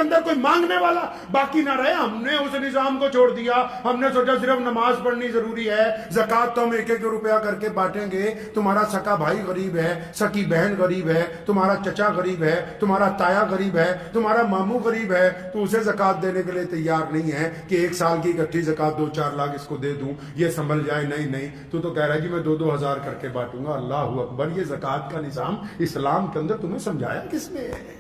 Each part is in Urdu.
اندر کوئی مانگنے والا باقی نہ رہے. ہم نے اس نظام کو چھوڑ دیا. ہم نے سوچا صرف نماز پڑھنی ضروری ہے, زکوٰۃ تو ہم ایک ایک روپیہ کر کے بانٹیں گے. تمہارا سکا بھائی غریب ہے, سکی بہن غریب ہے, تمہارا چچا غریب ہے, تمہارا تایا غریب ہے, تمہارا ماموں غریب ہے, تو اسے زکوٰۃ دینے کے لیے تیار نہیں ہے کہ 1 سال کی اکٹھی زکوٰۃ 2-4 لاکھ اس کو دے دوں, یہ سنبھل جائے. نہیں, تو کہہ رہا ہے جی میں 2-2 ہزار کر کے بانٹوں گا. اللہ اکبر. یہ زکوٰۃ کا نظام اسلام کے اندر تمہیں سمجھایا کس نے ہے؟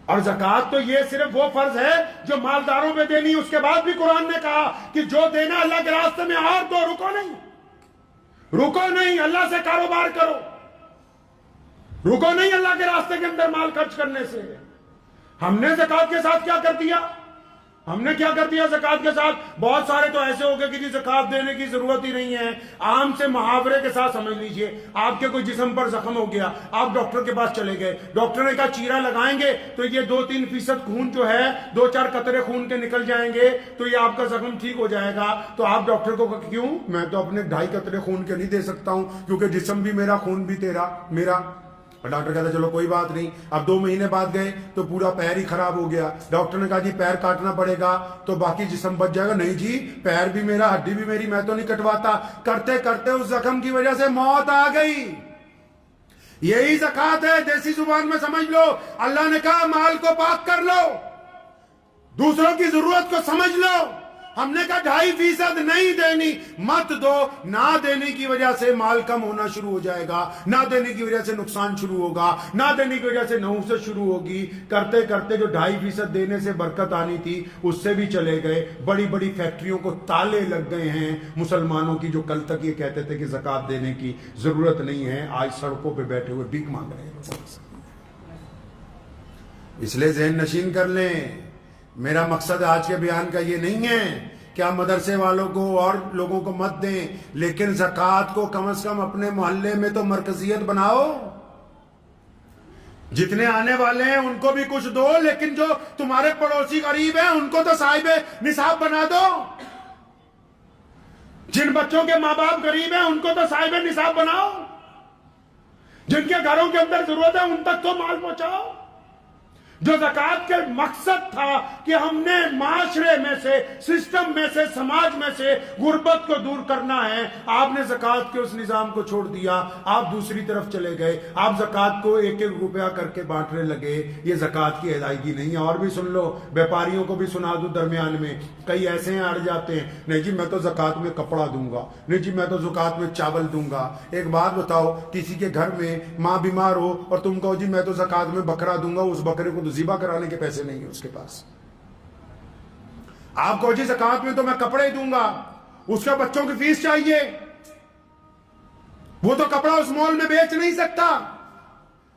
اور زکوٰۃ تو یہ صرف وہ فرض ہے جو مالداروں پہ دینی. اس کے بعد بھی قرآن نے کہا کہ جو دینا اللہ کے راستے میں اور دو, رکو نہیں, اللہ سے کاروبار کرو, رکو نہیں اللہ کے راستے کے اندر مال خرچ کرنے سے. ہم نے زکوٰۃ کے ساتھ کیا کر دیا؟ زکوٰۃ کے ساتھ بہت سارے تو ایسے ہو گئے کہ جی زکوٰۃ دینے کی ضرورت ہی نہیں ہے. عام سے محاورے کے ساتھ سمجھ لیجئے, آپ کے کوئی جسم پر زخم ہو گیا, آپ ڈاکٹر کے پاس چلے گئے, ڈاکٹر نے کہا چیرا لگائیں گے تو یہ 2-3% خون جو ہے 2-4 قطرے خون کے نکل جائیں گے تو یہ آپ کا زخم ٹھیک ہو جائے گا. تو آپ ڈاکٹر کو کیوں؟ میں تو اپنے 2.5 قطرے خون کے نہیں دے سکتا ہوں کیونکہ جسم بھی میرا, خون بھی تیرا میرا. ڈاکٹر کہتا چلو کوئی بات نہیں. اب 2 مہینے بعد گئے تو پورا پیر ہی خراب ہو گیا. ڈاکٹر نے کہا جی پیر کاٹنا پڑے گا تو باقی جسم بچ جائے گا. نہیں جی, پیر بھی میرا, ہڈی بھی میری, میں تو نہیں کٹواتا. کرتے کرتے اس زخم کی وجہ سے موت آ گئی. یہی زکوٰۃ ہے. دیسی زبان میں سمجھ لو, اللہ نے کہا مال کو پاک کر لو, دوسروں کی ضرورت کو سمجھ لو. ہم نے کہا 2.5% نہیں دینی, مت دو. نہ دینے کی وجہ سے مال کم ہونا شروع ہو جائے گا, نہ دینے کی وجہ سے نقصان شروع ہوگا, نہ دینے کی وجہ سے نحوست شروع ہوگی. کرتے کرتے جو 2.5% دینے سے برکت آنی تھی اس سے بھی چلے گئے. بڑی بڑی فیکٹریوں کو تالے لگ گئے ہیں مسلمانوں کی, جو کل تک یہ کہتے تھے کہ زکوٰۃ دینے کی ضرورت نہیں ہے, آج سڑکوں پہ بیٹھے ہوئے بھیک مانگ رہے ہیں. اس لیے ذہن نشین کر لیں, میرا مقصد آج کے بیان کا یہ نہیں ہے کہ آپ مدرسے والوں کو اور لوگوں کو مت دیں, لیکن زکوٰۃ کو کم از کم اپنے محلے میں تو مرکزیت بناؤ. جتنے آنے والے ہیں ان کو بھی کچھ دو, لیکن جو تمہارے پڑوسی غریب ہیں ان کو تو صاحب نصاب بنا دو. جن بچوں کے ماں باپ غریب ہیں ان کو تو صاحب نصاب بناؤ. جن کے گھروں کے اندر ضرورت ہے ان تک تو مال پہنچاؤ. جو زکوٰۃ کے مقصد تھا کہ ہم نے معاشرے میں سے, سسٹم میں سے, سماج میں سے غربت کو دور کرنا ہے, آپ نے زکوٰۃ کے اس نظام کو چھوڑ دیا. آپ دوسری طرف چلے گئے, آپ زکوٰۃ کو 1-1 روپیہ کر کے بانٹنے لگے. یہ زکوٰۃ کی ادائیگی نہیں ہے. اور بھی سن لو, بیپاریوں کو بھی سنا دوں درمیان میں, کئی ایسے ہیں اڑ جاتے ہیں, نہیں جی میں تو زکوٰۃ میں کپڑا دوں گا, نہیں جی میں تو زکوٰۃ میں چاول دوں گا. ایک بات بتاؤ, کسی کے گھر میں ماں بیمار ہو اور تم کہو جی میں تو زکوٰۃ میں بکرا دوں گا, اس بکرے کو ذبح کرانے کے پیسے نہیں ہیں اس کے پاس. آپ کو جی زکوٰۃ میں تو میں کپڑے دوں گا, اس کے بچوں کی فیس چاہیے, وہ تو کپڑا اس مال میں بیچ نہیں سکتا.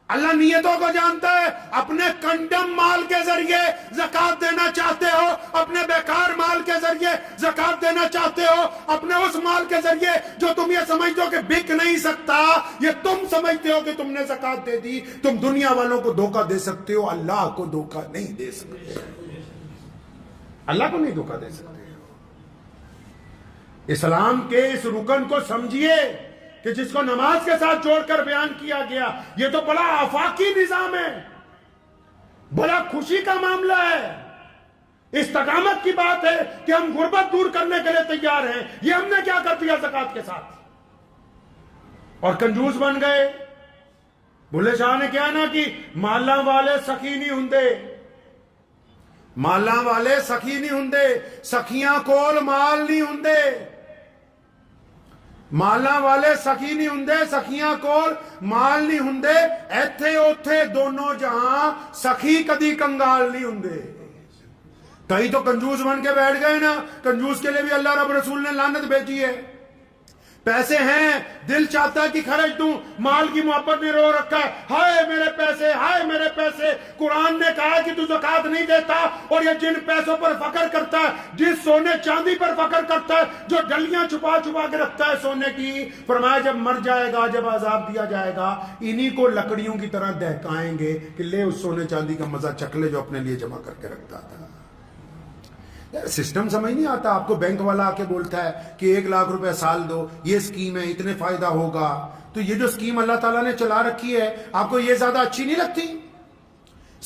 اللہ نیتوں کو جانتا ہے. اپنے کنڈم مال کے ذریعے زکوٰۃ دینا چاہتے ہو, اپنے بیکار مال کے ذریعے زکوٰۃ دینا چاہتے ہو, اپنے اس مال کے ذریعے جو تم یہ سمجھتے ہو کہ بک نہیں سکتا, یہ تم سمجھتے ہو کہ تم نے زکوٰۃ دے دی, تم دنیا والوں کو دھوکہ دے سکتے ہو, اللہ کو دھوکہ نہیں دے سکتے. اللہ کو نہیں دھوکہ دے سکتے. اسلام کے اس رکن کو سمجھیے کہ جس کو نماز کے ساتھ جوڑ کر بیان کیا گیا. یہ تو بڑا آفاقی نظام ہے, بڑا خوشی کا معاملہ ہے, استقامت کی بات ہے کہ ہم غربت دور کرنے کے لیے تیار ہیں. یہ ہم نے کیا کر دیا زکوٰۃ کے ساتھ, اور کنجوس بن گئے. بھلے شاہ نے کیا نا کہ مالاں والے سخی نہیں ہوندے, مالاں والے سخی نہیں ہوندے, سخیاں کول مال نہیں ہوندے. مالاں والے سخی نہیں ہوندے, سخیاں کول مال نہیں ہوندے. ایتھے اوتھے دونوں جہاں سخی کدی کنگال نہیں ہوندے. کئی تو کنجوس بن کے بیٹھ گئے نا, کنجوس کے لیے بھی اللہ رب رسول نے لعنت بھیجی ہے. پیسے ہیں, دل چاہتا ہے کہ خرچ دوں, مال کی محبت میں رو رکھا ہے, ہائے میرے پیسے, ہائے میرے پیسے. قرآن نے کہا کہ تو زکوٰۃ نہیں دیتا, اور یہ جن پیسوں پر فخر کرتا ہے, جس سونے چاندی پر فخر کرتا ہے, جو ڈلیاں چھپا چھپا کے رکھتا ہے سونے کی, فرمایا جب مر جائے گا, جب عذاب دیا جائے گا, انہی کو لکڑیوں کی طرح دہکائیں گے کہ لے اس سونے چاندی کا مزہ چکھ لے جو اپنے لیے جمع کر کے رکھتا تھا. سسٹم سمجھ نہیں آتا. آپ کو بینک والا آ کے بولتا ہے کہ 1 لاکھ روپے سال دو, یہ اسکیم ہے, اتنے فائدہ ہوگا. تو یہ جو اسکیم اللہ تعالیٰ نے چلا رکھی ہے, آپ کو یہ زیادہ اچھی نہیں لگتی؟